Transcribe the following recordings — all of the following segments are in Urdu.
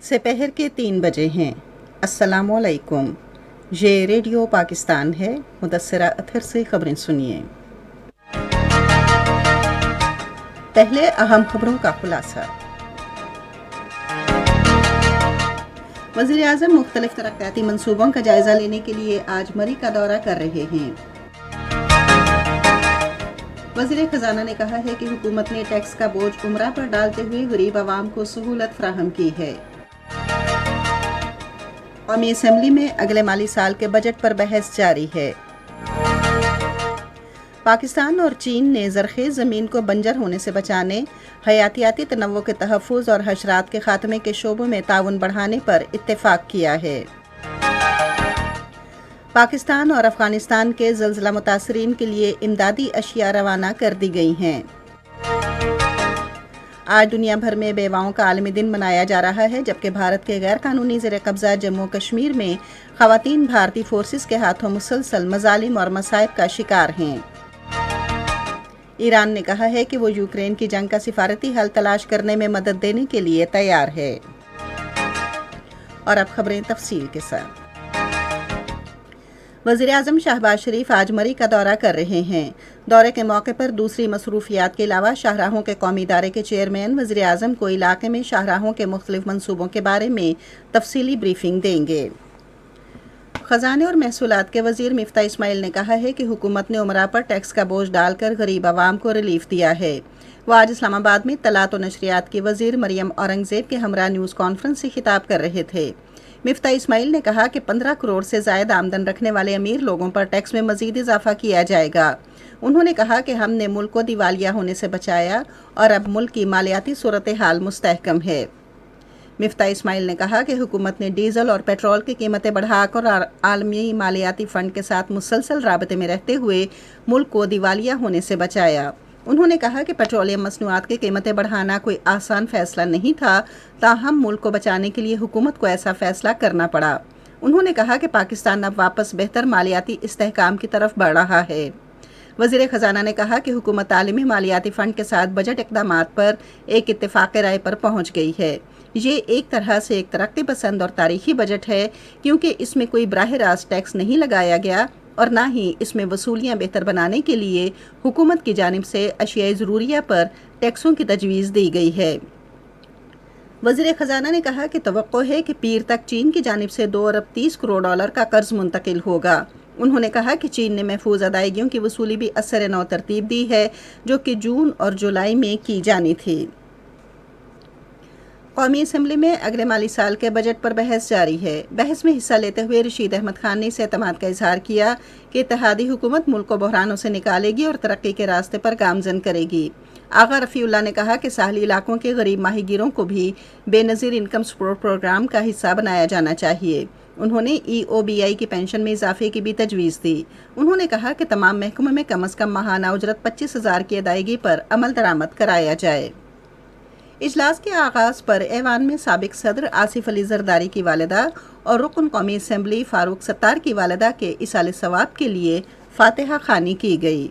سپہر کے 3 بجے ہیں۔ السلام علیکم۔ یہ ریڈیو پاکستان ہے۔ مدثرہ اطہر سے خبریں سنیے۔ پہلے اہم خبروں کا خلاصہ۔ وزیر اعظم مختلف ترقیاتی منصوبوں کا جائزہ لینے کے لیے آج مری کا دورہ کر رہے ہیں۔ وزیر خزانہ نے کہا ہے کہ حکومت نے ٹیکس کا بوجھ عمرہ پر ڈالتے ہوئے غریب عوام کو سہولت فراہم کی ہے۔ قومی اسمبلی میں اگلے مالی سال کے بجٹ پر بحث جاری ہے۔ پاکستان اور چین نے زرخیز زمین کو بنجر ہونے سے بچانے، حیاتیاتی تنوع کے تحفظ اور حشرات کے خاتمے کے شعبوں میں تعاون بڑھانے پر اتفاق کیا ہے۔ پاکستان اور افغانستان کے زلزلہ متاثرین کے لیے امدادی اشیاء روانہ کر دی گئی ہیں۔ آج دنیا بھر میں بیواؤں کا عالمی دن منایا جا رہا ہے، جبکہ بھارت کے غیر قانونی زیر قبضہ جموں کشمیر میں خواتین بھارتی فورسز کے ہاتھوں مسلسل مظالم اور مصائب کا شکار ہیں۔ ایران نے کہا ہے کہ وہ یوکرین کی جنگ کا سفارتی حل تلاش کرنے میں مدد دینے کے لیے تیار ہے۔ اور اب خبریں تفصیل کے ساتھ۔ وزیر اعظم شہباز شریف آج مری کا دورہ کر رہے ہیں۔ دورے کے موقع پر دوسری مصروفیات کے علاوہ شاہراہوں کے قومی ادارے کے چیئرمین وزیر اعظم کو علاقے میں شاہراہوں کے مختلف منصوبوں کے بارے میں تفصیلی بریفنگ دیں گے۔ خزانے اور محصولات کے وزیر مفتاح اسماعیل نے کہا ہے کہ حکومت نے عمرہ پر ٹیکس کا بوجھ ڈال کر غریب عوام کو ریلیف دیا ہے۔ وہ آج اسلام آباد میں اطلاعات و نشریات کی وزیر مریم اورنگزیب کے ہمراہ نیوز کانفرنس سے خطاب کر رہے تھے۔ مفتاح اسماعیل نے کہا کہ 15 کروڑ سے زائد آمدن رکھنے والے امیر لوگوں پر ٹیکس میں مزید اضافہ کیا جائے گا۔ انہوں نے کہا کہ ہم نے ملک کو دیوالیہ ہونے سے بچایا اور اب ملک کی مالیاتی صورتحال مستحکم ہے۔ مفتاح اسماعیل نے کہا کہ حکومت نے ڈیزل اور پیٹرول کی قیمتیں بڑھا کر اور عالمی مالیاتی فنڈ کے ساتھ مسلسل رابطے میں رہتے ہوئے ملک کو دیوالیہ ہونے سے بچایا۔ انہوں نے کہا کہ پیٹرولیم مصنوعات کی قیمتیں بڑھانا کوئی آسان فیصلہ نہیں تھا، تاہم ملک کو بچانے کے لیے حکومت کو ایسا فیصلہ کرنا پڑا۔ انہوں نے کہا کہ پاکستان اب واپس بہتر مالیاتی استحکام کی طرف بڑھ رہا ہے۔ وزیر خزانہ نے کہا کہ حکومت عالمی مالیاتی فنڈ کے ساتھ بجٹ اقدامات پر ایک اتفاق رائے پر پہنچ گئی ہے۔ یہ ایک طرح سے ایک ترقی پسند اور تاریخی بجٹ ہے، کیونکہ اس میں کوئی براہ راست ٹیکس نہیں لگایا گیا اور نہ ہی اس میں وصولیاں بہتر بنانے کے لیے حکومت کی جانب سے اشیاء ضروریہ پر ٹیکسوں کی تجویز دی گئی ہے۔ وزیر خزانہ نے کہا کہ توقع ہے کہ پیر تک چین کی جانب سے 2 ارب 30 کروڑ ڈالر کا قرض منتقل ہوگا۔ انہوں نے کہا کہ چین نے محفوظ ادائیگیوں کی وصولی بھی اثر نو ترتیب دی ہے، جو کہ جون اور جولائی میں کی جانی تھی۔ قومی اسمبلی میں اگلے مالی سال کے بجٹ پر بحث جاری ہے۔ بحث میں حصہ لیتے ہوئے رشید احمد خان نے اس اعتماد کا اظہار کیا کہ اتحادی حکومت ملک کو بحرانوں سے نکالے گی اور ترقی کے راستے پر گامزن کرے گی۔ آغا رفیع اللہ نے کہا کہ ساحلی علاقوں کے غریب ماہی گیروں کو بھی بے نظیر انکم سپورٹ پروگرام کا حصہ بنایا جانا چاہیے۔ انہوں نے EOBI کی پینشن میں اضافے کی بھی تجویز دی۔ انہوں نے کہا کہ تمام محکموں میں کم از کم ماہانہ اجرت 25,000 کی ادائیگی پر عمل درآمد کرایا جائے۔ اجلاس کے آغاز پر ایوان میں سابق صدر آصف علی زرداری کی والدہ اور رکن قومی اسمبلی فاروق ستار کی والدہ کے ایصال ثواب کے لیے فاتحہ خوانی کی گئی۔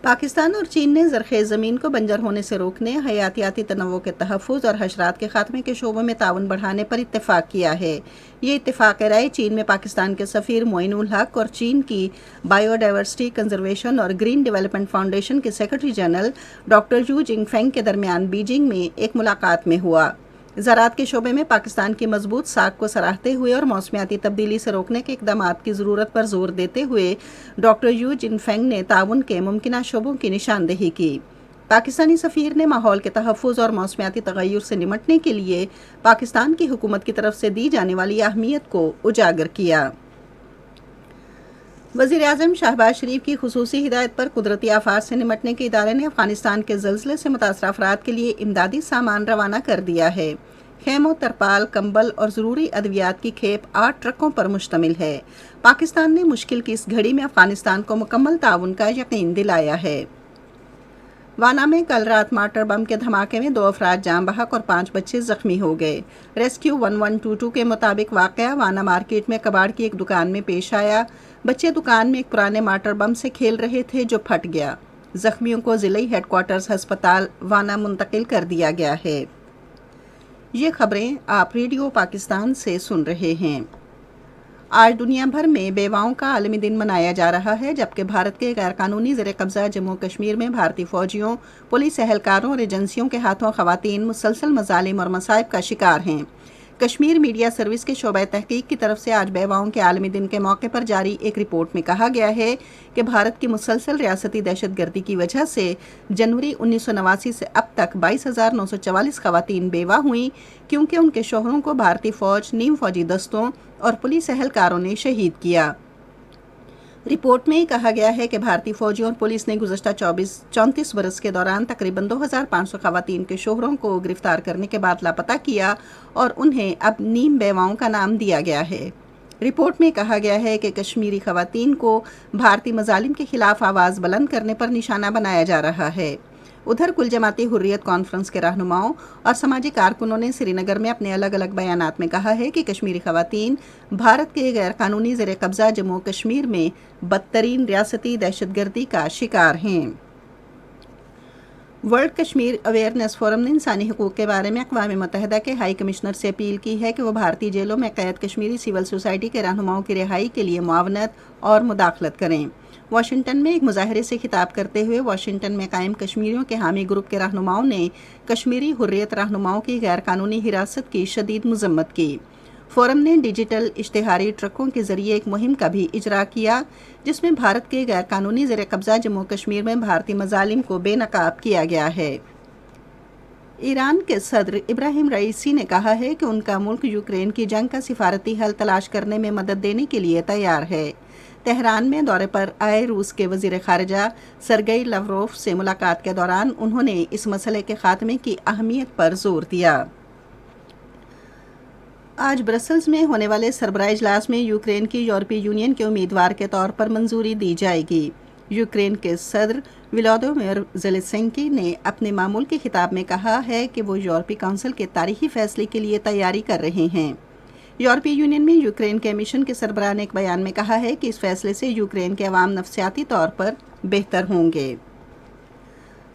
پاکستان اور چین نے زرخیز زمین کو بنجر ہونے سے روکنے، حیاتیاتی تنوع کے تحفظ اور حشرات کے خاتمے کے شعبوں میں تعاون بڑھانے پر اتفاق کیا ہے۔ یہ اتفاق رائے چین میں پاکستان کے سفیر معین الحق اور چین کی بائیو ڈائیورسٹی کنزرویشن اور گرین ڈیولپمنٹ فاؤنڈیشن کے سیکرٹری جنرل ڈاکٹر یو جنگ فینگ کے درمیان بیجنگ میں ایک ملاقات میں ہوا۔ زراعت کے شعبے میں پاکستان کی مضبوط ساکھ کو سراہتے ہوئے اور موسمیاتی تبدیلی سے روکنے کے اقدامات کی ضرورت پر زور دیتے ہوئے ڈاکٹر یو جن فینگ نے تعاون کے ممکنہ شعبوں کی نشاندہی کی۔ پاکستانی سفیر نے ماحول کے تحفظ اور موسمیاتی تغیر سے نمٹنے کے لیے پاکستان کی حکومت کی طرف سے دی جانے والی اہمیت کو اجاگر کیا۔ وزیر اعظم شہباز شریف کی خصوصی ہدایت پر قدرتی آفات سے نمٹنے کے ادارے نے افغانستان کے زلزلے سے متاثرہ افراد کے لیے امدادی سامان روانہ کر دیا ہے۔ خیموں، ترپال، کمبل اور ضروری ادویات کی کھیپ 8 ٹرکوں پر مشتمل ہے۔ پاکستان نے مشکل کی اس گھڑی میں افغانستان کو مکمل تعاون کا یقین دلایا ہے۔ وانا میں کل رات مارٹر بم کے دھماکے میں 2 افراد جاں بحق اور 5 بچے زخمی ہو گئے۔ ریسکیو 1122 کے مطابق واقعہ وانا مارکیٹ میں کباڑ کی ایک دکان میں پیش آیا۔ بچے دکان میں ایک پرانے مارٹر بم سے کھیل رہے تھے جو پھٹ گیا۔ زخمیوں کو ضلعی ہیڈ کوارٹرز ہسپتال وانا منتقل کر دیا گیا ہے۔ یہ خبریں آپ ریڈیو پاکستان سے سن رہے ہیں۔ آج دنیا بھر میں بیواؤں کا عالمی دن منایا جا رہا ہے، جبکہ بھارت کے غیر قانونی زیر قبضہ جموں کشمیر میں بھارتی فوجیوں، پولیس اہلکاروں اور ایجنسیوں کے ہاتھوں خواتین مسلسل مظالم اور مصائب کا شکار ہیں۔ کشمیر میڈیا سروس کے شعبہ تحقیق کی طرف سے آج بیواؤں کے عالمی دن کے موقع پر جاری ایک رپورٹ میں کہا گیا ہے کہ بھارت کی مسلسل ریاستی دہشت گردی کی وجہ سے جنوری 1989 سے اب تک 22,944 خواتین بیوہ ہوئیں، کیونکہ ان کے شوہروں کو بھارتی فوج، نیم فوجی دستوں اور پولیس اہلکاروں نے شہید کیا۔ رپورٹ میں کہا گیا ہے کہ بھارتی فوجیوں اور پولیس نے گزشتہ 34 برس کے دوران تقریباً 2,500 خواتین کے شوہروں کو گرفتار کرنے کے بعد لاپتہ کیا اور انہیں اب نیم بیواؤں کا نام دیا گیا ہے۔ رپورٹ میں کہا گیا ہے کہ کشمیری خواتین کو بھارتی مظالم کے خلاف آواز بلند کرنے پر نشانہ بنایا جا رہا ہے۔ ادھر کل جماعتی حریت کانفرنس کے رہنماؤں اور سماجی کارکنوں نے سری نگر میں اپنے الگ الگ بیانات میں کہا ہے کہ کشمیری خواتین بھارت کے غیر قانونی زیر قبضہ جموں کشمیر میں بدترین ریاستی دہشت گردی کا شکار ہیں۔ ورلڈ کشمیر اویئرنیس فورم نے انسانی حقوق کے بارے میں اقوام متحدہ کے ہائی کمشنر سے اپیل کی ہے کہ وہ بھارتی جیلوں میں قید کشمیری سول سوسائٹی کے رہنماؤں کی رہائی کے لیے معاونت اور مداخلت کریں۔ واشنگٹن میں ایک مظاہرے سے خطاب کرتے ہوئے واشنگٹن میں قائم کشمیریوں کے حامی گروپ کے رہنماؤں نے کشمیری حریت رہنماؤں کی غیر قانونی حراست کی شدید مذمت کی۔ فورم نے ڈیجیٹل اشتہاری ٹرکوں کے ذریعے ایک مہم کا بھی اجرا کیا، جس میں بھارت کے غیر قانونی زیر قبضہ جموں کشمیر میں بھارتی مظالم کو بے نقاب کیا گیا ہے۔ ایران کے صدر ابراہیم رئیسی نے کہا ہے کہ ان کا ملک یوکرین کی جنگ کا سفارتی حل تلاش کرنے میں مدد دینے کے لیے تیار ہے۔ تہران میں دورے پر آئے روس کے وزیر خارجہ سرگئی لاوروف سے ملاقات کے دوران انہوں نے اس مسئلے کے خاتمے کی اہمیت پر زور دیا۔ آج برسلز میں ہونے والے سربراہ اجلاس میں یوکرین کی یورپی یونین کے امیدوار کے طور پر منظوری دی جائے گی۔ یوکرین کے صدر ولادیمیر زیلنسکی نے اپنے معمول کے خطاب میں کہا ہے کہ وہ یورپی کونسل کے تاریخی فیصلے کے لیے تیاری کر رہے ہیں۔ یورپی یونین میں یوکرین کے مشن کے سربراہ نے ایک بیان میں کہا ہے کہ اس فیصلے سے یوکرین کے عوام نفسیاتی طور پر بہتر ہوں گے۔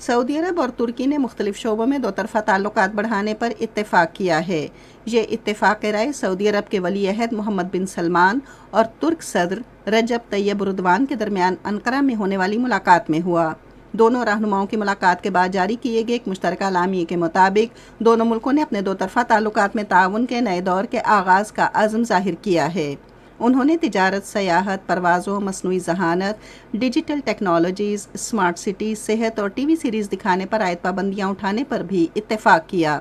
سعودی عرب اور ترکی نے مختلف شعبوں میں دو طرفہ تعلقات بڑھانے پر اتفاق کیا ہے۔ یہ اتفاق رائے سعودی عرب کے ولی عہد محمد بن سلمان اور ترک صدر رجب طیب اردوان کے درمیان انقرہ میں ہونے والی ملاقات میں ہوا۔ دونوں رہنماؤں کی ملاقات کے بعد جاری کیے گئے ایک مشترکہ اعلامیے کے مطابق دونوں ملکوں نے اپنے دو طرفہ تعلقات میں تعاون کے نئے دور کے آغاز کا عزم ظاہر کیا ہے۔ انہوں نے تجارت، سیاحت، پروازوں، مصنوعی ذہانت، ڈیجیٹل ٹیکنالوجیز، اسمارٹ سٹی، صحت اور ٹی وی سیریز دکھانے پر عائد پابندیاں اٹھانے پر بھی اتفاق کیا۔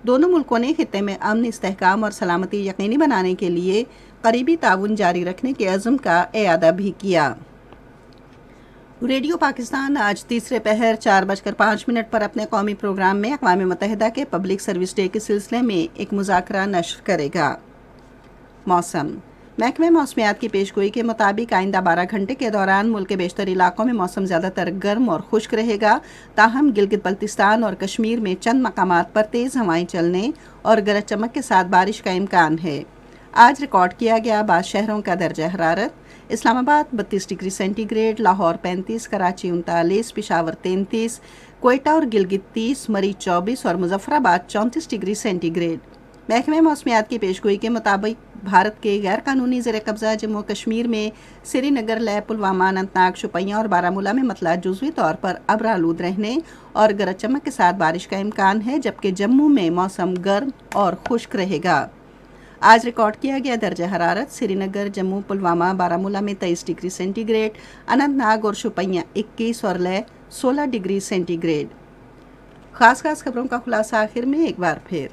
دونوں ملکوں نے خطے میں امن، استحکام اور سلامتی یقینی بنانے کے لیے قریبی تعاون جاری رکھنے کے عزم کا اعادہ بھی کیا۔ ریڈیو پاکستان آج تیسرے پہر 4:05 پر اپنے قومی پروگرام میں اقوام متحدہ کے پبلک سروس ڈے کے سلسلے میں ایک مذاکرہ نشر کرے گا۔ موسم۔ محکمہ موسمیات کی پیشگوئی کے مطابق آئندہ 12 گھنٹے کے دوران ملک کے بیشتر علاقوں میں موسم زیادہ تر گرم اور خشک رہے گا، تاہم گلگت بلتستان اور کشمیر میں چند مقامات پر تیز ہوائیں چلنے اور گرج چمک کے ساتھ بارش کا امکان ہے۔ آج ریکارڈ کیا گیا بعض شہروں کا درجہ حرارت: Islamabad 32 degree centigrade, Lahore 35، Karachi 39، Peshawar 33، Quetta اور گلگت 30، مریخ 24 اور مظفر آباد 34 ڈگری سینٹی گریڈ۔ محکمہ موسمیات کی پیشگوئی کے مطابق بھارت کے غیر قانونی زیر قبضہ جموں کشمیر میں سری نگر، لیہ، پلوامہ، اننت ناگ، شوپیاں اور بارہمولہ میں مطلع جزوی طور پر ابر آلود رہنے اور گرج چمک کے ساتھ بارش کا امکان ہے، جبکہ جموں میں موسم گرم اور خشک رہے گا۔ آج ریکارڈ کیا گیا درجہ حرارت: سری نگر، جموں، پلوامہ، بارہمولہ میں 23 degree centi grade, Anant Nag اور شوپیاں 21 اور لیہ 16 ڈگری سینٹی گریڈ۔ خاص خبروں کا خلاصہ آخر میں ایک بار پھر۔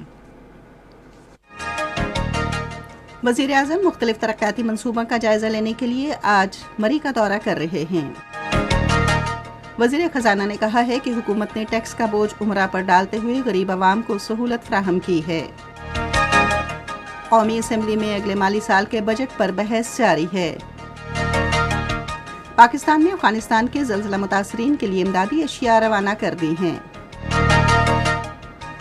وزیر اعظم مختلف ترقیاتی منصوبوں کا جائزہ لینے کے لیے آج مری کا دورہ کر رہے ہیں۔ وزیر خزانہ نے کہا ہے کہ حکومت نے ٹیکس کا بوجھ عمرہ پر ڈالتے ہوئے غریب عوام کو سہولت فراہم کی ہے۔ قومی اسمبلی میں اگلے مالی سال کے بجٹ پر بحث جاری ہے۔ پاکستان نے افغانستان کے زلزلہ متاثرین کے لیے امدادی اشیاء روانہ کر دی ہیں۔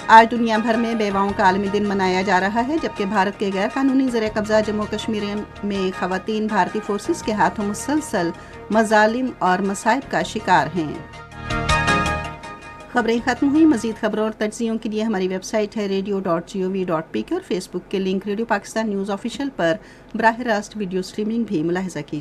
آج دنیا بھر میں بیواؤں کا عالمی دن منایا جا رہا ہے، جبکہ بھارت کے غیر قانونی زیر قبضہ جموں کشمیر میں خواتین بھارتی فورسز کے ہاتھوں مسلسل مظالم اور مصائب کا شکار ہیں۔ خبریں ختم ہوئی. مزید خبروں اور تجزیوں کے لیے ہماری ویب سائٹ ہے radio.gov.pk اور فیس بک کے link radio Pakistan news official پر براہ راست ویڈیو سٹریمنگ بھی ملاحظہ کی.